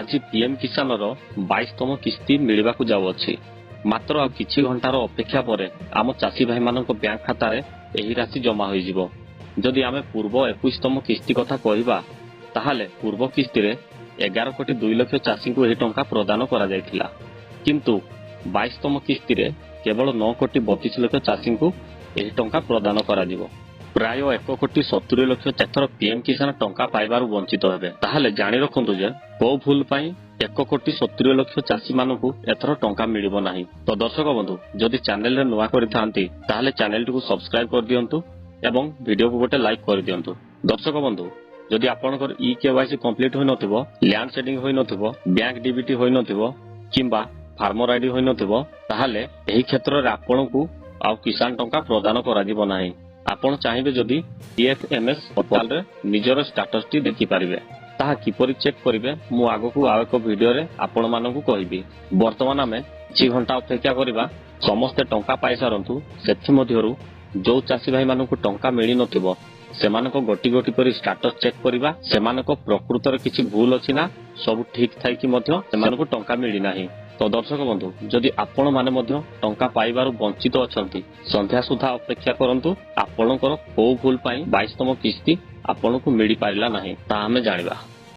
आज पीएम किसान 22तम किस्ती मिलवाकू जाउअछि। मात्र आ किछि घंटार अपेक्षा पर आम चाषी भाई मानक बैंक खाता रे एही राशि जमा होई जिवो। जदि आमे पूर्व 21तम किस्ती कथा कहिबा ताहाले पूर्व किस्ती रे 11 कोटी 2 लाख चाषी को एही टंका प्रदान करा जायथिला, किंतु 22तम किस्ती रे केवल 9 कोटी 32 लाख चाषी को एही टंका प्रदान करा जिवो। प्राय 1 कोटी 70 लाख एथर पीएम किसान टंका पाइबारु वंचित हेबे। ताहाले जानि रखंतु जे को भूल पई 1 कोटी 70 लाख चाषी मानकु एथर टंका मिलिबो नाही। तो दर्शक बंधु जदि चैनल रे नुआ करिथांती ताहाले चैनल को सब्सक्राइब कर दियंतु एवं वीडियो को गोटे लाइक कर दियंतु। दर्शक बंधु जदि आपनकर ई केवाईसी कंप्लीट होई नथिबो, लैंड सेटिंग होई नथिबो, बैंक डीबीटी होई नथिबो किंबा फार्मर आईडी होई नथिबो ताहाले एही क्षेत्र रे आपनकु आ किसान टंका प्रदान करा जिवो नाही। आपण चाहिए जदि टीएफएमएस पोर्टाल रे निजर स्टेटस टी देखि पारिबे। ताहा किपरि चेक करिवे मु आगो आ एक वीडियो रे आपण मानकु कहिबी। वर्तमान आमे 1 घंटा अपेक्षा करिबा समस्त टंका पाइ सारंतु। सेथि मध्यरु जो चाषी भाई मानकु टंका मिलि नथिबो सेमानको गोटी गोटी करी स्टेटस चेक करिबा। सेमानको प्रकृतर किछि भूल अछि ना सब ठीक थाइ कि मध्य सेमानको टंका मिलि नाही। तो दर्शक बंधु जदि आपण माने मध्य टंका पाइबारु वंचित अछंती संध्या सुधा अपेक्षा करंतु। आपणकर को भूल पई 22तम किस्ती आपणकु मिलि पारिला नाही ता हमें जानिबा।